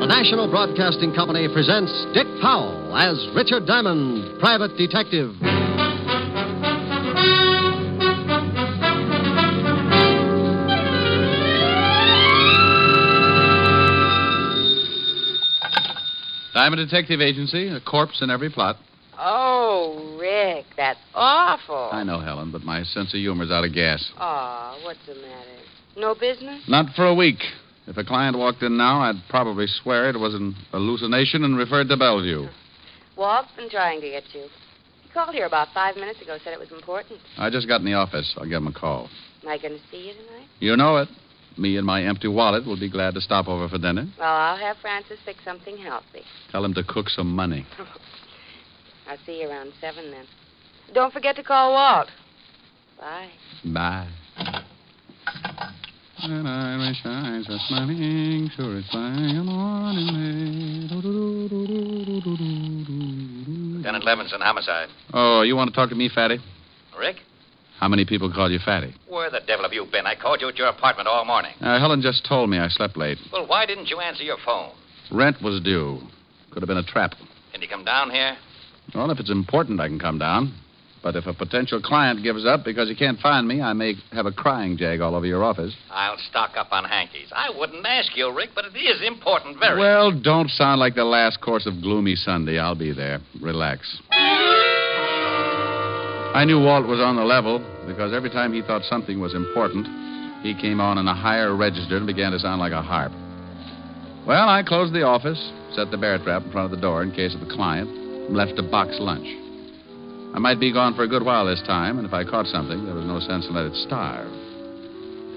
The National Broadcasting Company presents Dick Powell as Richard Diamond, Private Detective. Diamond Detective Agency, a corpse in every plot. Oh, Rick, that's awful. I know, Helen, but my sense of humor's out of gas. Oh, what's the matter? No business? Not for a week. If a client walked in now, I'd probably swear it was an hallucination and referred to Bellevue. Walt's been trying to get you. He called here about 5 minutes ago, said it was important. I just got in the office. I'll give him a call. Am I going to see you tonight? You know it. Me and my empty wallet will be glad to stop over for dinner. Well, I'll have Francis fix something healthy. Tell him to cook some money. I'll see you around 7 then. Don't forget to call Walt. Bye. Bye. And I wish I was smiling, sure it's flying on in May. Lieutenant Levinson, homicide. Oh, you want to talk to me, Fatty? Rick? How many people call you Fatty? Where the devil have you been? I called you at your apartment all morning. Helen just told me I slept late. Well, why didn't you answer your phone? Rent was due. Could have been a trap. Can you come down here? Well, if it's important, I can come down. But if a potential client gives up because he can't find me, I may have a crying jag all over your office. I'll stock up on hankies. I wouldn't ask you, Rick, but it is important, very. Well, don't sound like the last course of Gloomy Sunday. I'll be there. Relax. I knew Walt was on the level because every time he thought something was important, he came on in a higher register and began to sound like a harp. Well, I closed the office, set the bear trap in front of the door in case of a client, and left a box lunch. I might be gone for a good while this time, and if I caught something, there was no sense in letting it starve.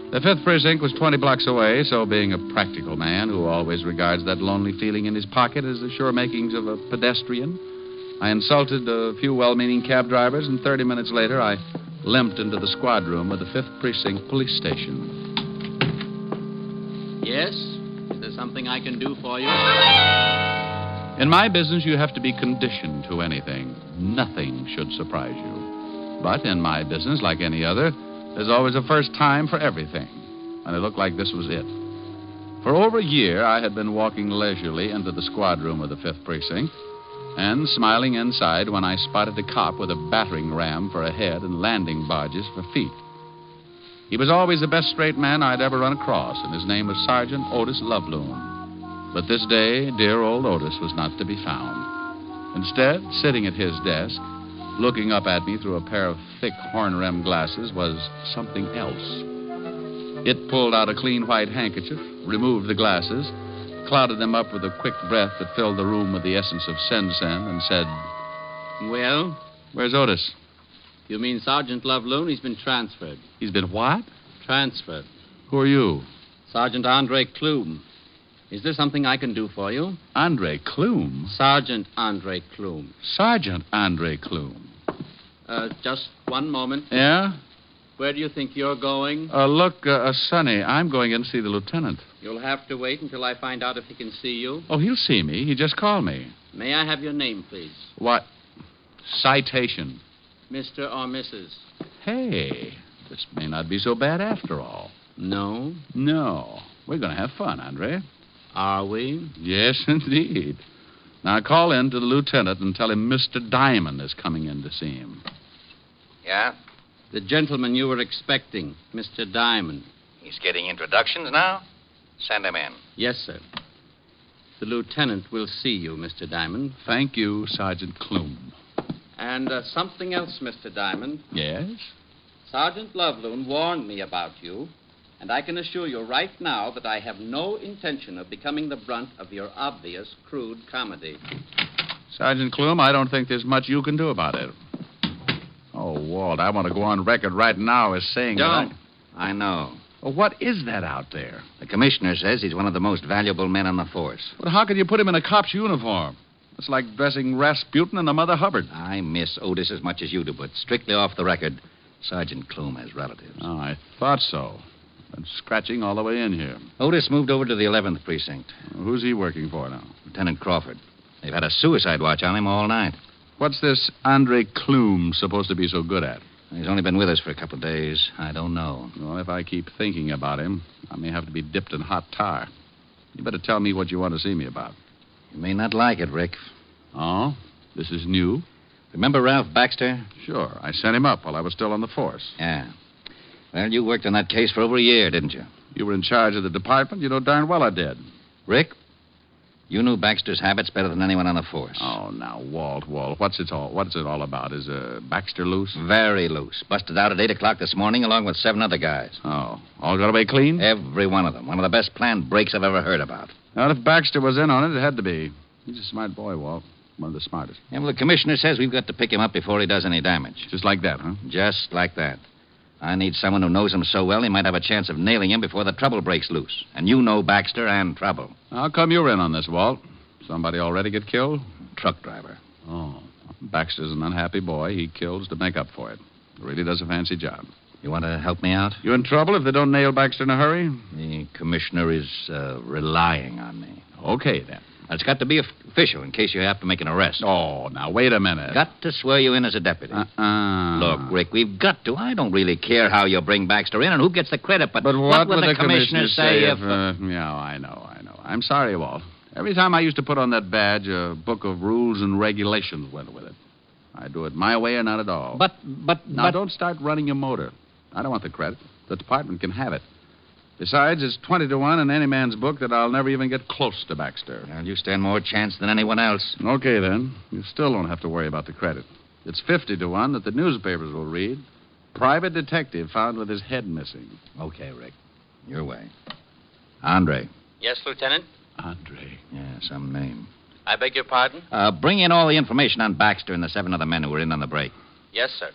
The 5th Precinct was 20 blocks away, so being a practical man who always regards that lonely feeling in his pocket as the sure makings of a pedestrian, I insulted a few well-meaning cab drivers, and 30 minutes later, I limped into the squad room of the 5th Precinct Police Station. Yes? Is there something I can do for you? In my business, you have to be conditioned to anything. Nothing should surprise you. But in my business, like any other, there's always a first time for everything. And it looked like this was it. For over a year, I had been walking leisurely into the squad room of the 5th Precinct and smiling inside when I spotted a cop with a battering ram for a head and landing barges for feet. He was always the best straight man I'd ever run across, and his name was Sergeant Otis Loveloon. But this day, dear old Otis was not to be found. Instead, sitting at his desk, looking up at me through a pair of thick horn-rimmed glasses, was something else. It pulled out a clean white handkerchief, removed the glasses, clouded them up with a quick breath that filled the room with the essence of sen-sen, and said, Well? Where's Otis? You mean Sergeant Loveloon? He's been transferred. He's been what? Transferred. Who are you? Sergeant Andre Klume. Is there something I can do for you? Andre Klume? Sergeant Andre Klume. Sergeant Andre Klume. Just one moment. Yeah? Where do you think you're going? Look, Sonny, I'm going in to see the lieutenant. You'll have to wait until I find out if he can see you. Oh, he'll see me. He just called me. May I have your name, please? What? Citation. Mr. or Mrs.? Hey, this may not be so bad after all. No? No. We're going to have fun, Andre. Are we? Yes, indeed. Now, call in to the lieutenant and tell him Mr. Diamond is coming in to see him. Yeah? The gentleman you were expecting, Mr. Diamond. He's getting introductions now? Send him in. Yes, sir. The lieutenant will see you, Mr. Diamond. Thank you, Sergeant Klume. And something else, Mr. Diamond. Yes? Sergeant Loveloon warned me about you, and I can assure you right now that I have no intention of becoming the brunt of your obvious crude comedy. Sergeant Klume, I don't think there's much you can do about it. Oh, Walt, I want to go on record right now as saying Don't. that I know. Well, what is that out there? The commissioner says he's one of the most valuable men on the force. But how can you put him in a cop's uniform? It's like dressing Rasputin and a Mother Hubbard. I miss Otis as much as you do, but strictly off the record, Sergeant Clume has relatives. Oh, I thought so. Been scratching all the way in here. Otis moved over to the 11th precinct. Who's he working for now? Lieutenant Crawford. They've had a suicide watch on him all night. What's this Andre Clume supposed to be so good at? He's only been with us for a couple of days. I don't know. Well, if I keep thinking about him, I may have to be dipped in hot tar. You better tell me what you want to see me about. You may not like it, Rick. Oh? This is new? Remember Ralph Baxter? Sure. I sent him up while I was still on the force. Yeah. Well, you worked on that case for over a year, didn't you? You were in charge of the department. You know darn well I did. Rick, you knew Baxter's habits better than anyone on the force. Oh, now, Walt, what's it all about? Is Baxter loose? Very loose. Busted out at 8 o'clock this morning along with 7 other guys. Oh, all got away clean? Every one of them. One of the best planned breaks I've ever heard about. Well, if Baxter was in on it, it had to be. He's a smart boy, Walt. One of the smartest. Yeah, well, the commissioner says we've got to pick him up before he does any damage. Just like that, huh? Just like that. I need someone who knows him so well he might have a chance of nailing him before the trouble breaks loose. And you know Baxter and trouble. How come you're in on this, Walt? Somebody already get killed? Truck driver. Oh. Baxter's an unhappy boy. He kills to make up for it. Really does a fancy job. You want to help me out? You in trouble if they don't nail Baxter in a hurry? The commissioner is relying on me. Okay, then. It's got to be official in case you have to make an arrest. Oh, now, wait a minute. Got to swear you in as a deputy. Look, Rick, we've got to. I don't really care how you bring Baxter in and who gets the credit, but what would the commissioner say if... Yeah, I know. I'm sorry, Walt. Every time I used to put on that badge, a book of rules and regulations went with it. I do it my way or not at all. Now, don't start running your motor. I don't want the credit. The department can have it. Besides, it's 20-1 in any man's book that I'll never even get close to Baxter. Well, you stand more chance than anyone else. Okay, then. You still don't have to worry about the credit. It's 50-1 that the newspapers will read. Private detective found with his head missing. Okay, Rick. Your way. Andre. Yes, Lieutenant? Andre. Yeah, some name. I beg your pardon? Bring in all the information on Baxter and the 7 other men who were in on the break. Yes, sir.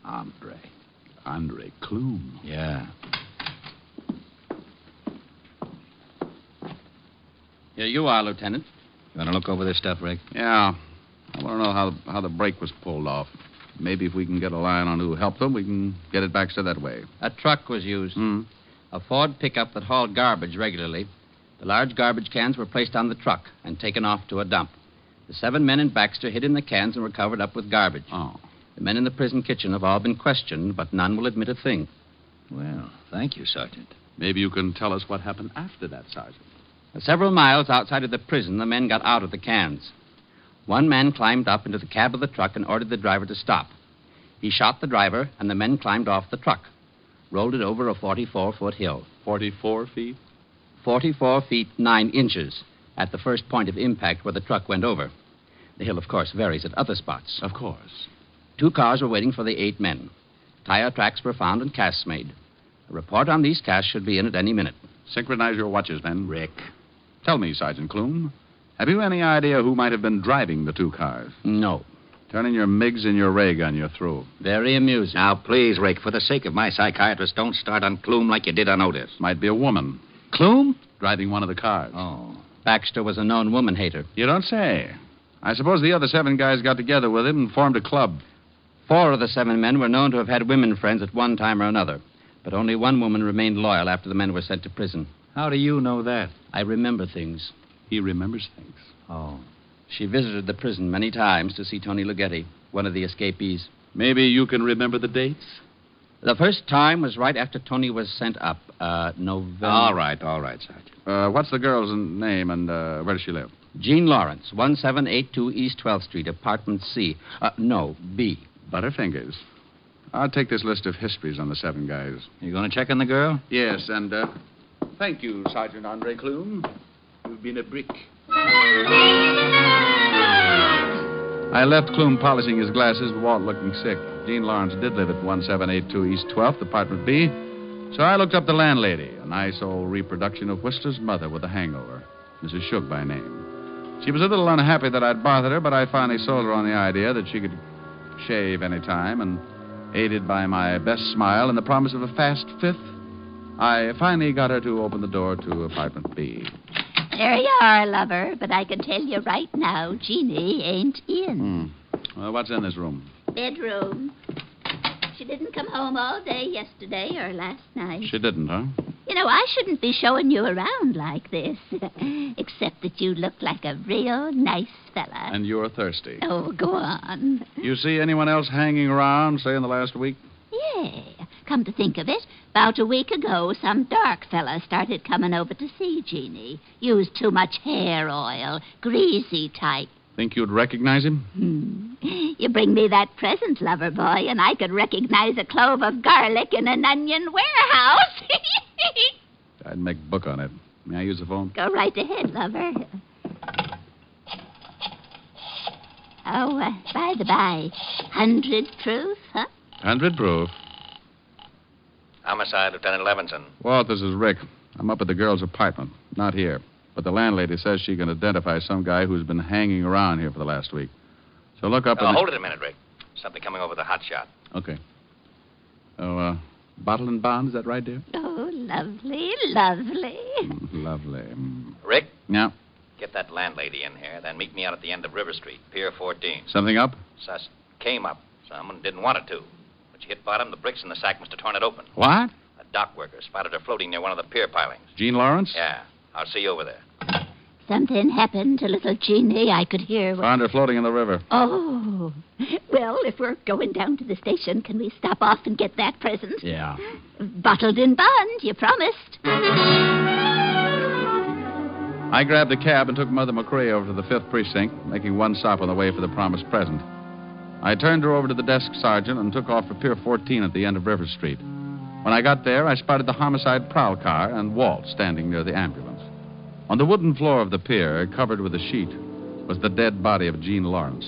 Andre Clume. Yeah. Here you are, Lieutenant. You want to look over this stuff, Rick? Yeah. I want to know how the break was pulled off. Maybe if we can get a line on who helped them, we can get it Baxter that way. A truck was used. A Ford pickup that hauled garbage regularly. The large garbage cans were placed on the truck and taken off to a dump. The 7 men in Baxter hid in the cans and were covered up with garbage. Oh. The men in the prison kitchen have all been questioned, but none will admit a thing. Well, thank you, Sergeant. Maybe you can tell us what happened after that, Sergeant. Several miles outside of the prison, the men got out of the cans. One man climbed up into the cab of the truck and ordered the driver to stop. He shot the driver, and the men climbed off the truck, rolled it over a 44-foot hill. 44 feet? 44 feet 9 inches at the first point of impact where the truck went over. The hill, of course, varies at other spots. Of course. 2 cars were waiting for the 8 men. Tire tracks were found and casts made. A report on these casts should be in at any minute. Synchronize your watches, then. Rick. Tell me, Sergeant Clume, have you any idea who might have been driving the 2 cars? No. Turn in your MiGs and your ray gun. You're through. Very amusing. Now, please, Rick, for the sake of my psychiatrist, don't start on Clume like you did on Otis. Might be a woman Clume? driving one of the cars. Oh. Baxter was a known woman hater. You don't say. I suppose the other 7 guys got together with him and formed a club. 4 of the 7 men were known to have had women friends at one time or another, but only 1 woman remained loyal after the men were sent to prison. How do you know that? I remember things. He remembers things. Oh. She visited the prison many times to see Tony Ligeti, one of the escapees. Maybe you can remember the dates? The first time was right after Tony was sent up, November... All right, Sergeant. What's the girl's name and where does she live? Jean Lawrence, 1782 East 12th Street, apartment C. B. Butterfingers. I'll take this list of histories on the 7 guys. You going to check on the girl? Yes, and thank you, Sergeant Andre Clume. You've been a brick. I left Clume polishing his glasses, Walt looking sick. Jean Lawrence did live at 1782 East 12th, apartment B. So I looked up the landlady, a nice old reproduction of Whistler's mother with a hangover, Mrs. Shook by name. She was a little unhappy that I'd bothered her, but I finally sold her on the idea that she could shave any time, and aided by my best smile and the promise of a fast 5th, I finally got her to open the door to apartment B. There you are, lover, but I can tell you right now, Jeannie ain't in. Well, what's in this room? Bedroom. She didn't come home all day yesterday or last night. She didn't, huh? You know, I shouldn't be showing you around like this. Except that you look like a real nice fella. And you're thirsty. Oh, go on. You see anyone else hanging around, say, in the last week? Yeah. Come to think of it, about a week ago, some dark fella started coming over to see Jeannie. Used too much hair oil. Greasy type. Think you'd recognize him? You bring me that present, lover boy, and I could recognize a clove of garlic in an onion warehouse. I'd make book on it. May I use the phone? Go right ahead, lover. Oh, by the by, 100 proof, huh? 100 proof. Homicide, Lieutenant Levinson. Walt, this is Rick. I'm up at the girl's apartment. Not here. But the landlady says she can identify some guy who's been hanging around here for the last week. So look up... Hold it a minute, Rick. Something coming over the hot shot. Okay. Oh, bottle and bond, is that right, dear? Oh, lovely, lovely. Lovely. Rick? Yeah? Get that landlady in here, then meet me out at the end of River Street, Pier 14. Something up? Sus came up. Someone didn't want it to. When she hit bottom, the bricks in the sack must have torn it open. What? A dock worker spotted her floating near one of the pier pilings. Jean Lawrence? Yeah. I'll see you over there. Something happened to little Jeannie. I could hear... Found her floating in the river. Oh. Well, if we're going down to the station, can we stop off and get that present? Yeah. Bottled in bond, you promised. I grabbed a cab and took Mother McCrae over to the 5th Precinct, making one stop on the way for the promised present. I turned her over to the desk sergeant and took off for Pier 14 at the end of River Street. When I got there, I spotted the homicide prowl car and Walt standing near the ambulance. On the wooden floor of the pier, covered with a sheet, was the dead body of Jean Lawrence.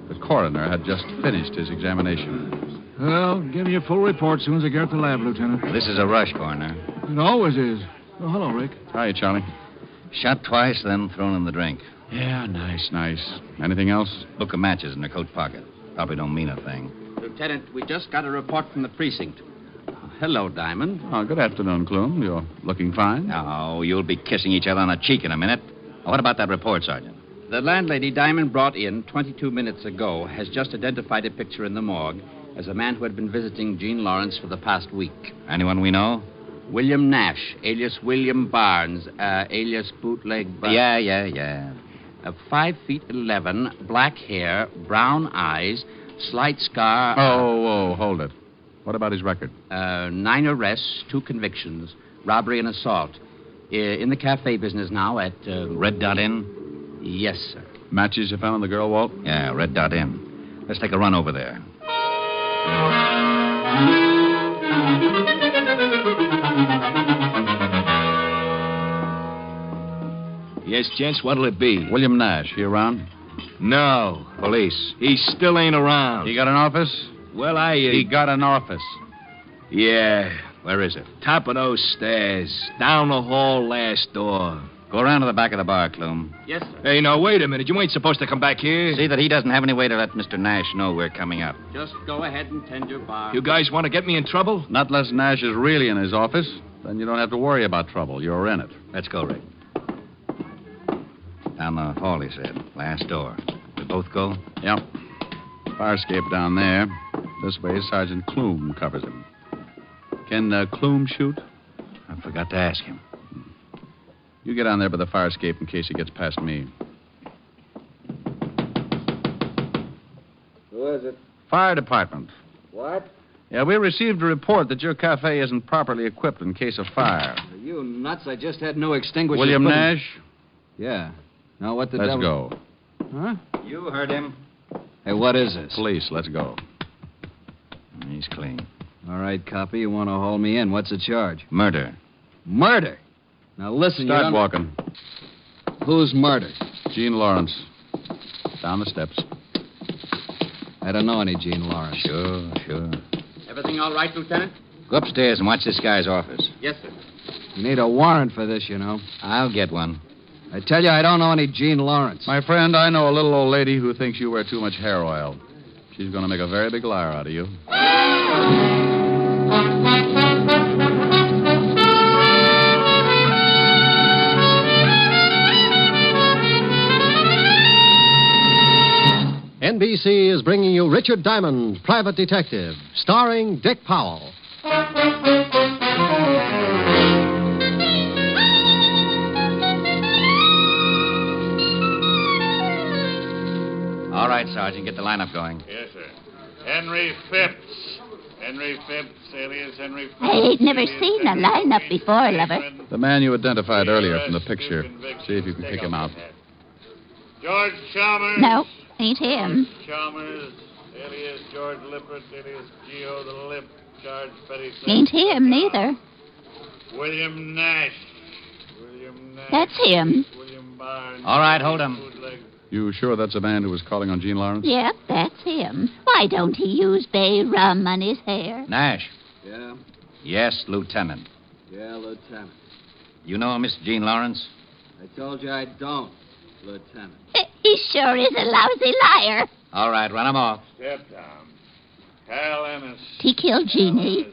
The coroner had just finished his examination. Well, give me a full report as soon as I get at the lab, Lieutenant. This is a rush, Coroner. It always is. Oh, hello, Rick. Hi, Charlie. Shot twice, then thrown in the drink. Yeah, nice. Anything else? Book of matches in her coat pocket. Probably don't mean a thing. Lieutenant, we just got a report from the precinct. Hello, Diamond. Oh, good afternoon, Clume. You're looking fine. Oh, you'll be kissing each other on the cheek in a minute. What about that report, Sergeant? The landlady Diamond brought in 22 minutes ago has just identified a picture in the morgue as a man who had been visiting Jean Lawrence for the past week. Anyone we know? William Nash, alias William Barnes, alias Bootleg Barnes. Yeah. 5'11", black hair, brown eyes, slight scar. Oh, hold it. What about his record? 9 arrests, 2 convictions, robbery and assault. In the cafe business now at... Red Dot Inn? Yes, sir. Matches you found on the girl, Walt? Yeah, Red Dot Inn. Let's take a run over there. Yes, gents, what'll it be? William Nash, he around? No. Police. He still ain't around. He got an office? Well, He got an office. Yeah. Where is it? Top of those stairs. Down the hall, last door. Go around to the back of the bar, Clume. Yes, sir. Hey, now, wait a minute. You ain't supposed to come back here. See that he doesn't have any way to let Mr. Nash know we're coming up. Just go ahead and tend your bar. You guys want to get me in trouble? Not unless Nash is really in his office. Then you don't have to worry about trouble. You're in it. Let's go, Rick. Down the hall, he said. Last door. We both go? Yep. Fire escape down there. This way, Sergeant Clume covers him. Can Clume shoot? I forgot to ask him. You get on there by the fire escape in case he gets past me. Who is it? Fire department. What? Yeah, we received a report that your cafe isn't properly equipped in case of fire. Are you nuts? I just had no extinguishers. William put in- Nash, Yeah. Now what the let's devil? go. Huh? You heard him. Hey, what is this? Police, let's go. He's clean. All right, copy. You want to haul me in? What's the charge? Murder. Murder. Now listen, you Start don't... walking. Who's murdered? Jean Lawrence. Down the steps. I don't know any Jean Lawrence. Sure. Everything all right, Lieutenant? Go upstairs and watch this guy's office. Yes, sir. You need a warrant for this, you know. I'll get one. I tell you, I don't know any Jean Lawrence. My friend, I know a little old lady who thinks you wear too much hair oil. She's going to make a very big liar out of you. NBC is bringing you Richard Diamond, Private Detective, starring Dick Powell. All right, Sergeant, get the lineup going. Yes, sir. Henry Phipps. Henry Phipps, alias Henry Phipps. I ain't never seen a lineup before, lover. The man you identified earlier from the picture. See if you can pick him out. George Chalmers. No, ain't him. George Chalmers, alias George Lippert, alias Geo the Lip, charged petty theft. Ain't him neither. William Nash. William Nash. That's him. William Barnes. All right, hold him. You sure that's the man who was calling on Gene Lawrence? Yep, that's him. Why don't he use bay rum on his hair? Nash. Yeah? Yes, Lieutenant. Yeah, Lieutenant. You know Mr. Gene Lawrence? I told you I don't, Lieutenant. He sure is a lousy liar. All right, run him off. Step down. Cal Ennis. He killed Jeannie.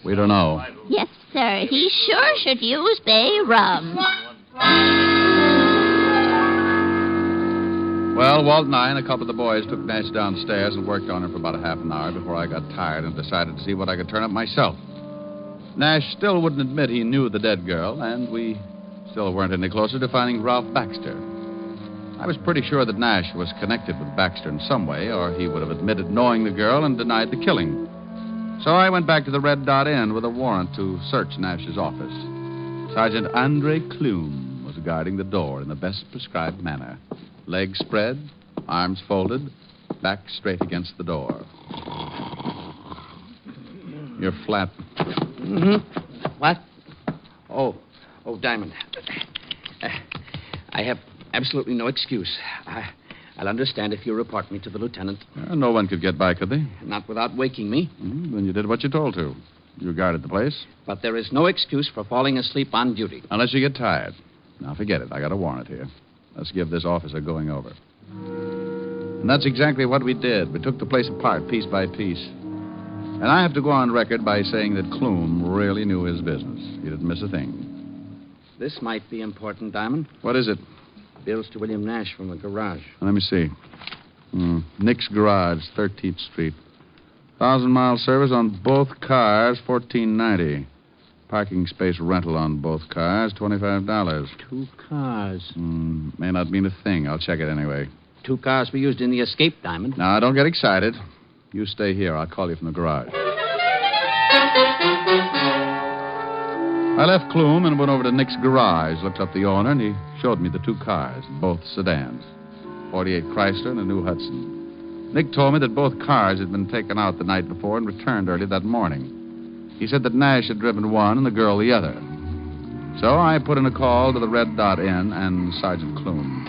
We don't know. Yes, sir. He sure should use bay rum. Well, Walt and I and a couple of the boys took Nash downstairs and worked on him for about a half an hour before I got tired and decided to see what I could turn up myself. Nash still wouldn't admit he knew the dead girl, and we still weren't any closer to finding Ralph Baxter. I was pretty sure that Nash was connected with Baxter in some way, or he would have admitted knowing the girl and denied the killing. So I went back to the Red Dot Inn with a warrant to search Nash's office. Sergeant Andre Clume was guarding the door in the best prescribed manner. Legs spread, arms folded, back straight against the door. You're flat. Mm-hmm. What? Oh, Diamond. I have absolutely no excuse. I'll understand if you report me to the lieutenant. No one could get by, could they? Not without waking me. Then you did what you're told to. You guarded the place. But there is no excuse for falling asleep on duty. Unless you get tired. Now, forget it. I got a warrant here. Let's give this officer going over. And that's exactly what we did. We took the place apart, piece by piece. And I have to go on record by saying that Clume really knew his business. He didn't miss a thing. This might be important, Diamond. What is it? Bills to William Nash from the garage. Let me see. Nick's Garage, 13th Street. 1,000-mile service on both cars, $14.90. Parking space rental on both cars, $25. 2 cars. May not mean a thing. I'll check it anyway. 2 cars were used in the escape, Diamond. Now, don't get excited. You stay here. I'll call you from the garage. I left Clume and went over to Nick's Garage, looked up the owner, and he showed me the 2 cars, both sedans. 48 Chrysler and a new Hudson. Nick told me that both cars had been taken out the night before and returned early that morning. He said that Nash had driven one and the girl the other. So I put in a call to the Red Dot Inn and Sergeant Clume.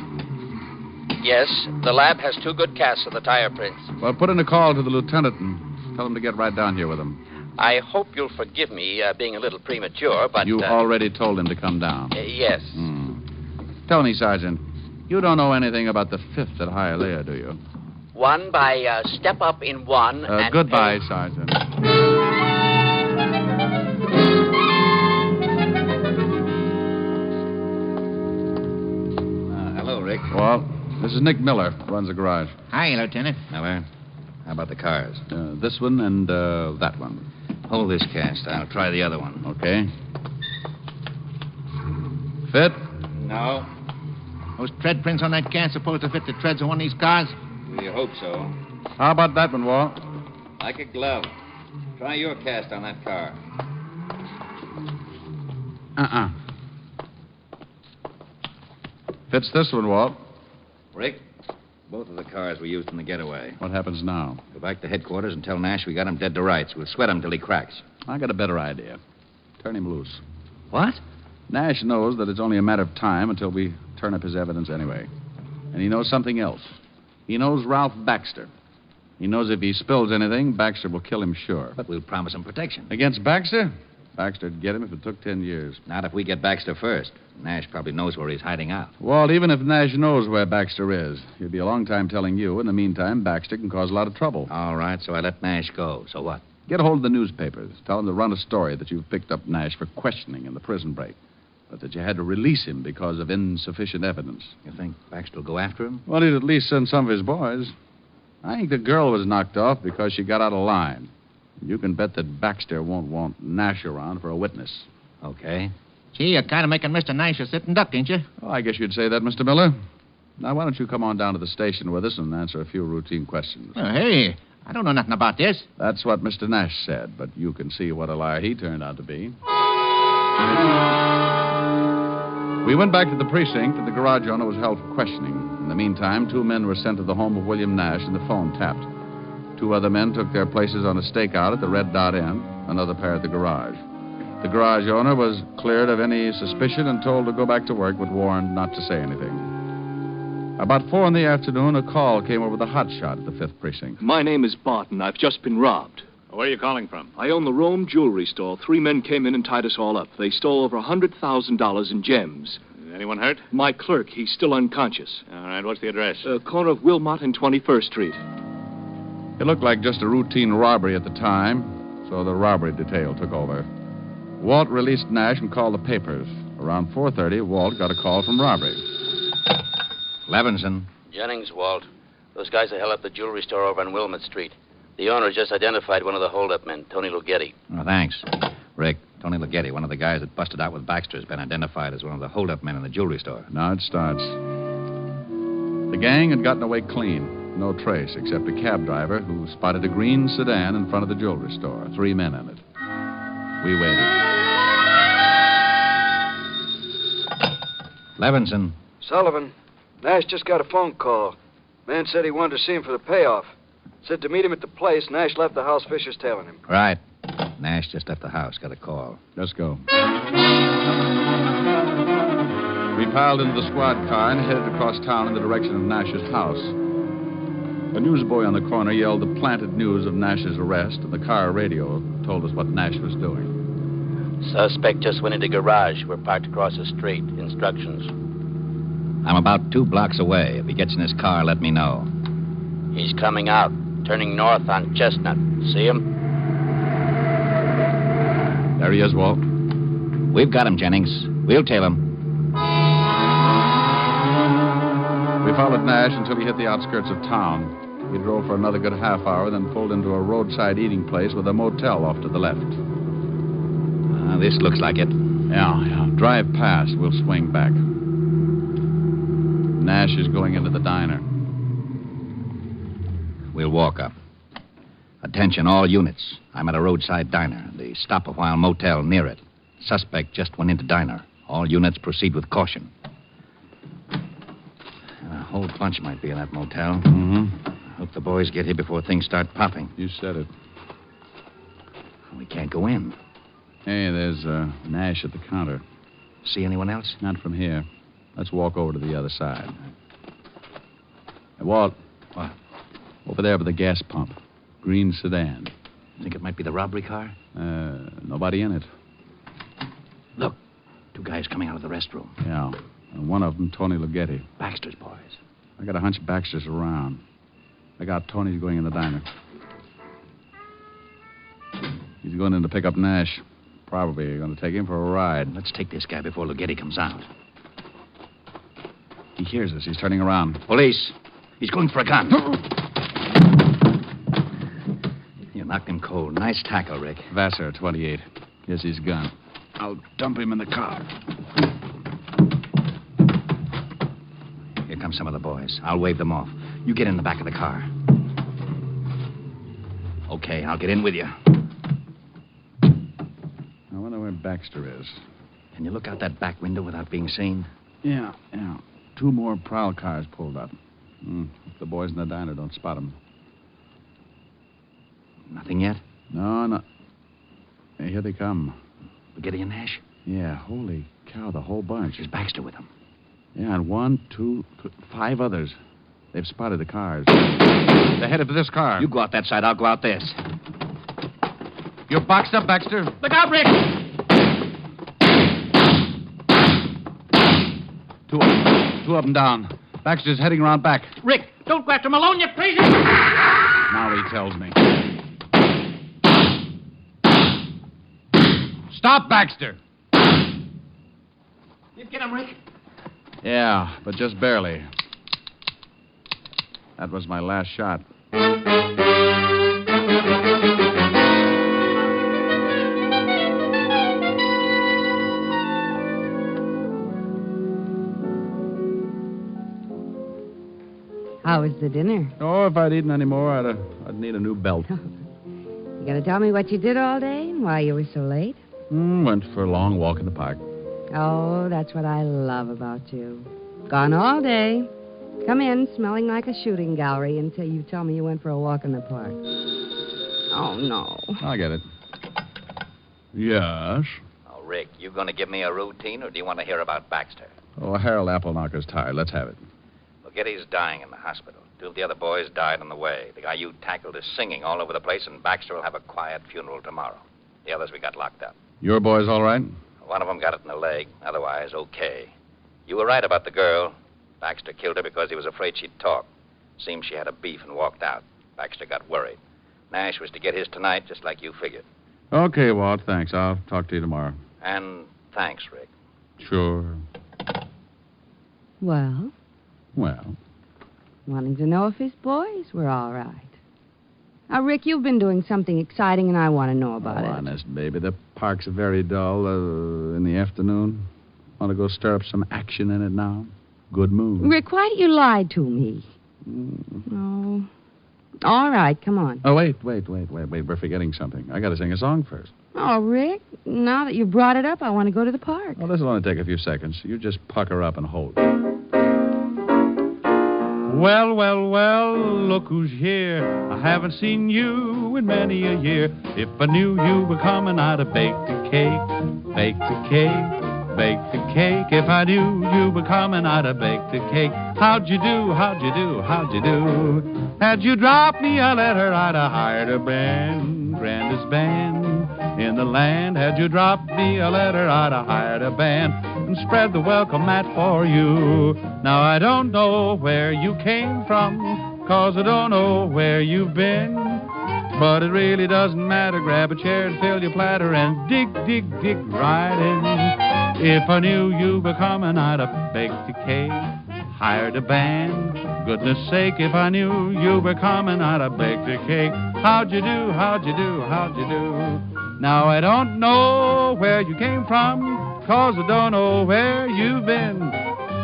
Yes, the lab has 2 good casts of the tire prints. Well, put in a call to the lieutenant and tell him to get right down here with him. I hope you'll forgive me being a little premature, but... You already told him to come down. Yes. Tell me, Sergeant, you don't know anything about the 5th at Hialeah, do you? One by Step Up in One and... Goodbye, Sergeant. Hello, Rick. Well, this is Nick Miller, runs the garage. Hi, Lieutenant. Miller, how about the cars? This one and that one. Hold this cast. I'll try the other one. Okay. Fit? No. Those tread prints on that can supposed to fit the treads on one of these cars? We hope so. How about that one, Walt? Like a glove. Try your cast on that car. Fits this one, Walt. Rick, both of the cars were used in the getaway. What happens now? Go back to headquarters and tell Nash we got him dead to rights. We'll sweat him till he cracks. I got a better idea. Turn him loose. What? Nash knows that it's only a matter of time until we turn up his evidence anyway. And he knows something else. He knows Ralph Baxter. He knows if he spills anything, Baxter will kill him sure. But we'll promise him protection. Against Baxter? Baxter'd get him if it took 10 years. Not if we get Baxter first. Nash probably knows where he's hiding out. Walt, even if Nash knows where Baxter is, he'll be a long time telling you. In the meantime, Baxter can cause a lot of trouble. All right, so I let Nash go. So what? Get a hold of the newspapers. Tell them to run a story that you've picked up Nash for questioning in the prison break, but that you had to release him because of insufficient evidence. You think Baxter will go after him? Well, he'd at least send some of his boys. I think the girl was knocked off because she got out of line. You can bet that Baxter won't want Nash around for a witness. Okay. Gee, you're kind of making Mr. Nash a sitting duck, ain't you? Oh, I guess you'd say that, Mr. Miller. Now, why don't you come on down to the station with us and answer a few routine questions? Oh, hey, I don't know nothing about this. That's what Mr. Nash said, but you can see what a liar he turned out to be. We went back to the precinct, and the garage owner was held for questioning. In the meantime, 2 men were sent to the home of William Nash, and the phone tapped. 2 other men took their places on a stakeout at the Red Dot Inn, another pair at the garage. The garage owner was cleared of any suspicion and told to go back to work, but warned not to say anything. About 4 in the afternoon, a call came over the hotshot at the 5th Precinct. My name is Barton. I've just been robbed. Where are you calling from? I own the Rome jewelry store. 3 men came in and tied us all up. They stole over $100,000 in gems. Anyone hurt? My clerk, he's still unconscious. All right, what's the address? Corner of Wilmot and 21st Street. It looked like just a routine robbery at the time, so the robbery detail took over. Walt released Nash and called the papers. Around 4:30, Walt got a call from robbery. Levinson. Jennings, Walt. Those guys that held up the jewelry store over on Wilmot Street. The owner just identified one of the hold-up men, Tony Lughetti. Oh, thanks. Rick, Tony Lughetti, one of the guys that busted out with Baxter, has been identified as one of the hold-up men in the jewelry store. Now it starts. The gang had gotten away clean. No trace, except a cab driver who spotted a green sedan in front of the jewelry store. 3 men in it. We waited. Levinson. Sullivan, Nash just got a phone call. Man said he wanted to see him for the payoff. Said to meet him at the place. Nash left the house. Fisher's tailing him. Right. Nash just left the house. Got a call. Let's go. We piled into the squad car and headed across town in the direction of Nash's house. A newsboy on the corner yelled the planted news of Nash's arrest, and the car radio told us what Nash was doing. Suspect just went into garage. We're parked across the street. Instructions. I'm about 2 blocks away. If he gets in his car, let me know. He's coming out, turning north on Chestnut. See him? There he is, Walt. We've got him, Jennings. We'll tail him. We followed Nash until he hit the outskirts of town. We drove for another good half hour, then pulled into a roadside eating place with a motel off to the left. This looks like it. Yeah. Drive past. We'll swing back. Nash is going into the diner. We'll walk up. Attention, all units. I'm at a roadside diner. The stop-a-while motel near it. Suspect just went into diner. All units proceed with caution. A whole bunch might be in that motel. Mm-hmm. Hope the boys get here before things start popping. You said it. We can't go in. Hey, there's Nash at the counter. See anyone else? Not from here. Let's walk over to the other side. Hey, Walt. What? Over there by the gas pump. Green sedan. Think it might be the robbery car? Nobody in it. Look, 2 guys coming out of the restroom. Yeah. And one of them, Tony Lughetti. Baxter's boys. I got a hunch Baxter's around. I got Tony's going in the diner. He's going in to pick up Nash. Probably going to take him for a ride. Let's take this guy before Lughetti comes out. He hears us. He's turning around. Police. He's going for a gun. You knocked him cold. Nice tackle, Rick. Vassar, 28. Here's his gun. I'll dump him in the car. Here come some of the boys. I'll wave them off. You get in the back of the car. Okay, I'll get in with you. I wonder where Baxter is. Can you look out that back window without being seen? Yeah. 2 more prowl cars pulled up. If the boys in the diner don't spot him. Nothing yet? No. Hey, here they come. Lughetti and Nash? Yeah, holy cow, the whole bunch. Is Baxter with them? Yeah, and 1, 2, 5 others. They've spotted the cars. They're headed for this car. You go out that side, I'll go out this. You're boxed up, Baxter. Look out, Rick! 2 of them down. Baxter's heading around back. Rick, don't go after him alone, you crazy... Now he tells me. Stop, Baxter! You get him, Rick? Yeah, but just barely. That was my last shot. How was the dinner? Oh, if I'd eaten any more, I'd need a new belt. You gonna tell me what you did all day and why you were so late? Went for a long walk in the park. Oh, that's what I love about you. Gone all day. Come in smelling like a shooting gallery until you tell me you went for a walk in the park. Oh, no. I'll get it. Yes? Oh, Rick, you going to give me a routine, or do you want to hear about Baxter? Oh, Harold Appleknocker's tired. Let's have it. Well, Giddy's dying in the hospital. 2 of the other boys died on the way. The guy you tackled is singing all over the place, and Baxter will have a quiet funeral tomorrow. The others we got locked up. Your boy's all right? One of them got it in the leg. Otherwise, okay. You were right about the girl. Baxter killed her because he was afraid she'd talk. Seems she had a beef and walked out. Baxter got worried. Nash was to get his tonight, just like you figured. Okay, Walt, thanks. I'll talk to you tomorrow. And thanks, Rick. Sure. Well, Well, wanting to know if his boys were all right. Now, Rick, you've been doing something exciting, and I want to know about it. honest, baby, the park's very dull in the afternoon. Want to go stir up some action in it now? Good mood. Rick, why do you lie to me? Oh. All right, come on. Oh, wait. We're forgetting something. I got to sing a song first. Oh, Rick, now that you brought it up, I want to go to the park. Well, this will only take a few seconds. You just pucker up and hold. Well, look who's here. I haven't seen you in many a year. If I knew you were coming, I'd have baked a cake, baked a cake. Baked a cake. If I knew you were coming, I'd have baked a cake. How'd you do? Had you dropped me a letter, I'd have hired a band, grandest band in the land. Had you dropped me a letter, I'd have hired a band and spread the welcome mat for you. Now I don't know where you came from, 'cause I don't know where you've been. But it really doesn't matter. Grab a chair and fill your platter and dig right in. If I knew you were coming, I'd have baked a cake, hired a band. Goodness sake, if I knew you were coming, I'd have baked a cake. How'd you do? Now I don't know where you came from, 'cause I don't know where you've been.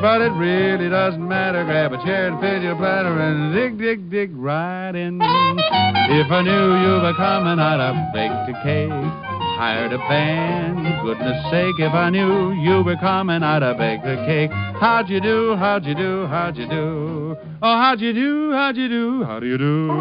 But it really doesn't matter. Grab a chair and fill your platter and dig right in. If I knew you were coming, I'd have baked a cake, hired a band. Goodness sake, if I knew you were coming, I'd have baked a cake. How'd you do? Oh, how'd you do? How do you do?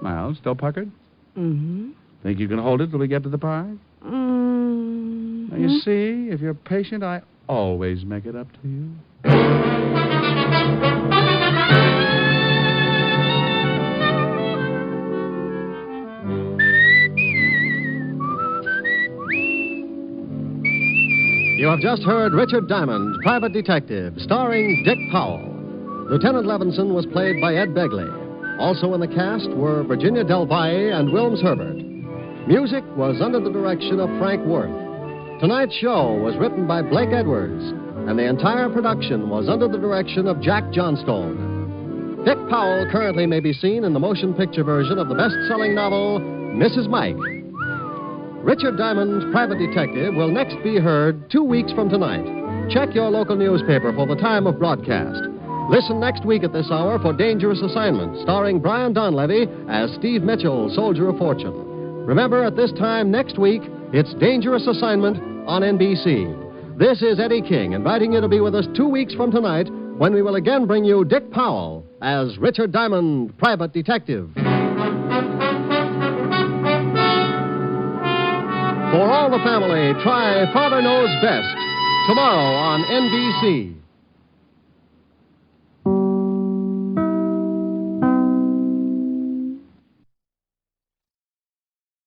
Miles, still puckered? Mm-hmm. Think you can hold it till we get to the park? Now, you see, if you're patient, I always make it up to you. You have just heard Richard Diamond, Private Detective, starring Dick Powell. Lieutenant Levinson was played by Ed Begley. Also in the cast were Virginia Del Valle and Wilms Herbert. Music was under the direction of Frank Worth. Tonight's show was written by Blake Edwards, and the entire production was under the direction of Jack Johnstone. Dick Powell currently may be seen in the motion picture version of the best-selling novel, Mrs. Mike. Richard Diamond's Private Detective will next be heard 2 weeks from tonight. Check your local newspaper for the time of broadcast. Listen next week at this hour for Dangerous Assignment, starring Brian Donlevy as Steve Mitchell, Soldier of Fortune. Remember, at this time next week, it's Dangerous Assignment on NBC. This is Eddie King, inviting you to be with us 2 weeks from tonight when we will again bring you Dick Powell as Richard Diamond, Private Detective. For all the family, try Father Knows Best tomorrow on NBC.